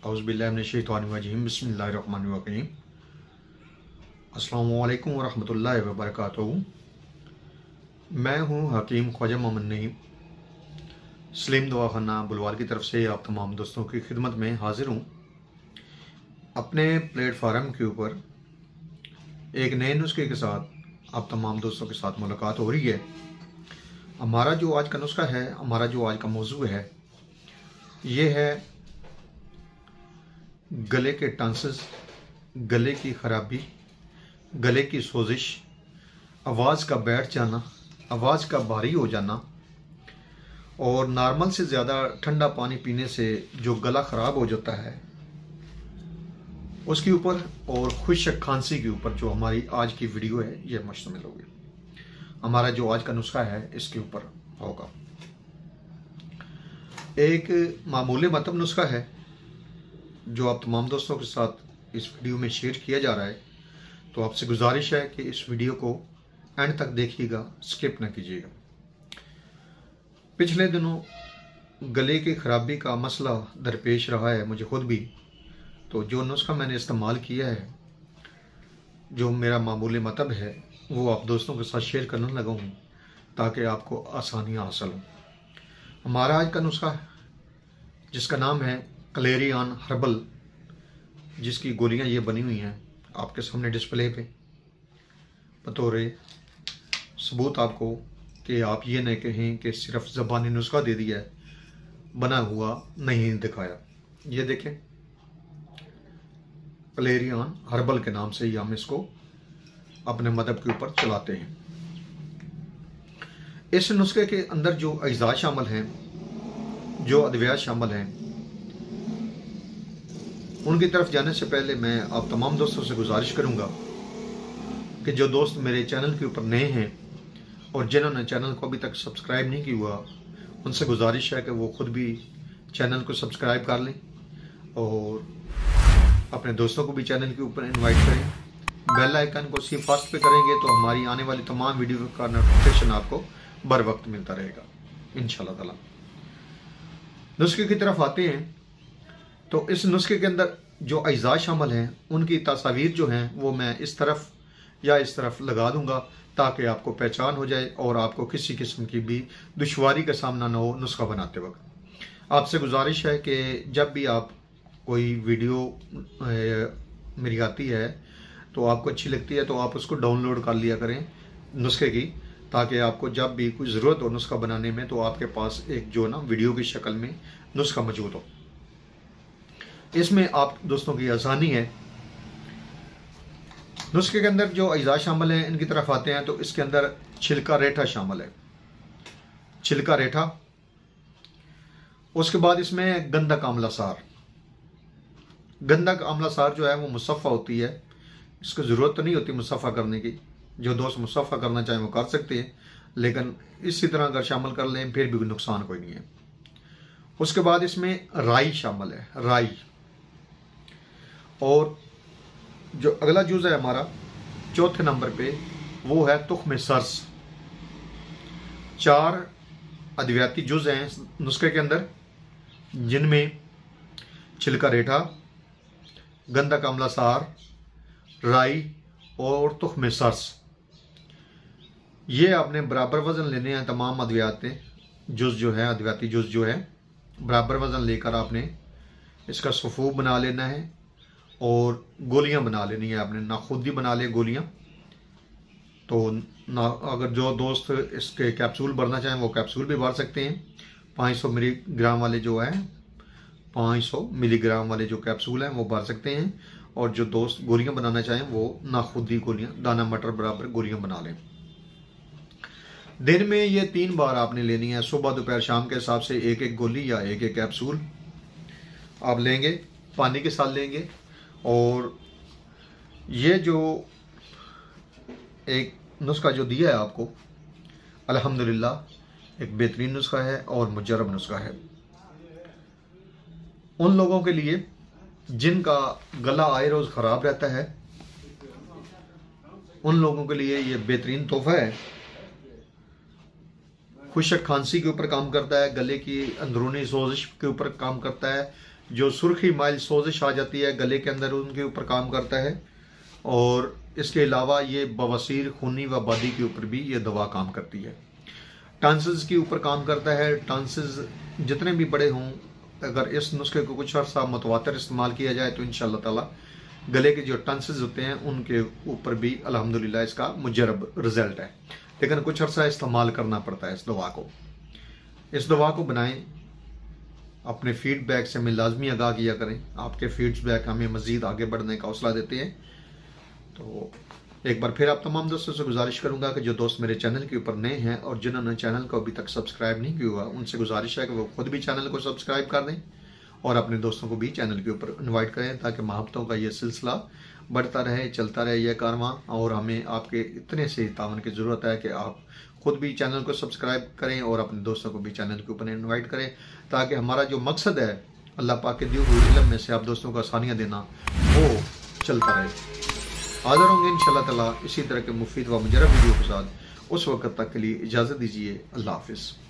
औज़ुबिल्लाहिमिनश्शैतानिर्रजीम बिस्मिल्लाहिर्रहमानिर्रहीम। अस्सलामु अलैकुम वरहमतुल्लाहि वबरकातुहू। मैं हूँ हकीम ख्वाजा मोहम्मद नईम, सलीम दवाखाना बुलवाल की तरफ से आप तमाम दोस्तों की खिदमत में हाजिर हूँ। अपने प्लेटफार्म के ऊपर एक नए नुस्खे के साथ आप तमाम दोस्तों के साथ मुलाकात हो रही है। हमारा जो आज का नुस्खा है, हमारा जो आज का मौजू है, ये है गले के टॉन्सिस, गले की खराबी, गले की सोजिश, आवाज़ का बैठ जाना, आवाज़ का भारी हो जाना और नॉर्मल से ज़्यादा ठंडा पानी पीने से जो गला ख़राब हो जाता है उसके ऊपर, और खुशक खांसी के ऊपर जो हमारी आज की वीडियो है ये मुश्तमिल होगी। हमारा जो आज का नुस्खा है इसके ऊपर होगा। एक मामूली मतलब नुस्खा है जो आप तमाम दोस्तों के साथ इस वीडियो में शेयर किया जा रहा है। तो आपसे गुजारिश है कि इस वीडियो को एंड तक देखिएगा, स्किप ना कीजिएगा। पिछले दिनों गले की खराबी का मसला दरपेश रहा है मुझे खुद भी। तो जो नुस्खा मैंने इस्तेमाल किया है, जो मेरा मामूली मतलब है, वो आप दोस्तों के साथ शेयर करने लगा हूँ ताकि आपको आसानियाँ हासिल हों। हमारा आज का नुस्खा है जिसका नाम है क्लेरियन हर्बल, जिसकी गोलियां ये बनी हुई हैं आपके सामने डिस्प्ले पे, बतौर सबूत आपको कि आप ये नहीं कहें कि सिर्फ ज़बानी नुस्खा दे दिया है, बना हुआ नहीं दिखाया। ये देखें, क्लेरियन हर्बल के नाम से ही हम इसको अपने मदद के ऊपर चलाते हैं। इस नुस्खे के अंदर जो अज्जा शामिल हैं, जो अद्वियात शामिल हैं, उनकी तरफ जाने से पहले मैं आप तमाम दोस्तों से गुजारिश करूंगा कि जो दोस्त मेरे चैनल के ऊपर नए हैं और जिन्होंने चैनल को अभी तक सब्सक्राइब नहीं किया हुआ, उनसे गुजारिश है कि वो खुद भी चैनल को सब्सक्राइब कर लें और अपने दोस्तों को भी चैनल के ऊपर इनवाइट करें। बेल आइकन को सी फास्ट पे करेंगे तो हमारी आने वाली तमाम वीडियो का नोटिफिकेशन आपको बर वक्त मिलता रहेगा इंशाल्लाह ताला। नुस्खे की तरफ आते हैं। तो इस नुस्खे के अंदर जो अज्जा शामिल हैं उनकी तस्वीर जो हैं वो मैं इस तरफ या इस तरफ लगा दूंगा ताकि आपको पहचान हो जाए और आपको किसी किस्म की भी दुश्वारी का सामना न हो नुस्खा बनाते वक्त। आपसे गुजारिश है कि जब भी आप कोई वीडियो मेरी आती है तो आपको अच्छी लगती है तो आप उसको डाउनलोड कर लिया करें नुस्खे की, ताकि आपको जब भी कोई ज़रूरत हो नुस्खा बनाने में तो आपके पास एक जो ना वीडियो की शक्ल में नुस्खा मौजूद हो। इसमें आप दोस्तों की आसानी है। नुस्खे के अंदर जो अज्जा शामिल हैं इनकी तरफ आते हैं तो इसके अंदर छिलका रेठा शामिल है, छिलका रेठा। उसके बाद इसमें गंधक आंवला सार। गंधक आंवला सार जो है वो मुसफ़ा होती है, इसको ज़रूरत तो नहीं होती मुसफ़ा करने की। जो दोस्त मुसफ़ा करना चाहें वो कर सकते हैं, लेकिन इसी तरह अगर शामिल कर लें फिर भी नुकसान कोई नहीं है। उसके बाद इसमें राई शामिल है, राई। और जो अगला जुज़ है हमारा चौथे नंबर पे वो है तुख्म सरस। 4 अद्वियाती जुज़ हैं नुस्खे के अंदर, जिनमें छिलका रेठा, गंधक आंवला सार, राई और तुख्म सरस। ये आपने बराबर वज़न लेने हैं। तमाम अद्वियाती जुज़ जो है, अद्वियाती जुज़ जो है, बराबर वज़न लेकर आपने इसका सफ़ूफ बना लेना है और गोलियां बना लेनी है आपने। ना खुद ही बना ले गोलियां, तो ना अगर जो दोस्त इसके कैप्सूल भरना चाहें वो कैप्सूल भी भर सकते हैं। 500 मिलीग्राम वाले जो है, 500 मिलीग्राम वाले जो कैप्सूल हैं वो भर सकते हैं। और जो दोस्त गोलियां बनाना चाहें वो ना खुद ही गोलियां, दाना मटर बराबर गोलियां बना लें। दिन में ये 3 बार आपने लेनी है, सुबह दोपहर शाम के हिसाब से एक एक गोली या एक एक कैप्सूल आप लेंगे, पानी के साथ लेंगे। और ये जो एक नुस्खा जो दिया है आपको, अल्हम्दुलिल्लाह एक बेहतरीन नुस्खा है और मुजर्रब नुस्खा है। उन लोगों के लिए जिनका गला आए रोज़ ख़राब रहता है, उन लोगों के लिए ये बेहतरीन तोहफा है। खुशक खांसी के ऊपर काम करता है, गले की अंदरूनी सोजिश के ऊपर काम करता है, जो सुर्खी माइल सोजिश आ जाती है गले के अंदर, उनके ऊपर काम करता है। और इसके अलावा ये बवासीर, खूनी व बादी के ऊपर भी ये दवा काम करती है। टॉन्सिल्स के ऊपर काम करता है। टॉन्सिल्स जितने भी बड़े हों, अगर इस नुस्खे को कुछ अर्सा मुतवातर इस्तेमाल किया जाए तो इंशाअल्लाह ताला गले के जो टॉन्सिल्स होते हैं उनके ऊपर भी अल्हम्दुलिल्लाह इसका मुजरब रिजल्ट है। लेकिन कुछ अर्सा इस्तेमाल करना पड़ता है इस दवा को। इस दवा को बनाएं, अपने फीडबैक से हमें लाजमी आगाह किया करें। आपके फीडबैक हमें मजीद आगे बढ़ने का हौसला देते हैं। तो एक बार फिर आप तमाम दोस्तों से गुजारिश करूंगा कि जो दोस्त मेरे चैनल के ऊपर नए हैं और जिन्होंने चैनल को अभी तक सब्सक्राइब नहीं किया हुआ, उनसे गुजारिश है कि वो खुद भी चैनल को सब्सक्राइब कर दें और अपने दोस्तों को भी चैनल के ऊपर इनवाइट करें, ताकि मोहब्बतों का ये सिलसिला बढ़ता रहे, चलता रहे यह कारवां। और हमें आपके इतने से तावन की ज़रूरत है कि आप खुद भी चैनल को सब्सक्राइब करें और अपने दोस्तों को भी चैनल के ऊपर इन्वाइट करें, ताकि हमारा जो मकसद है अल्लाह पाक के दिए हुए इल्म में से आप दोस्तों को आसानियाँ देना, वो चलता रहे। हाज़िर होंगे इंशाअल्लाह ताला इसी तरह के मुफीद व मुजरब वीडियो के साथ। उस वक्त तक के लिए इजाज़त दीजिए। अल्लाह हाफ़िज़।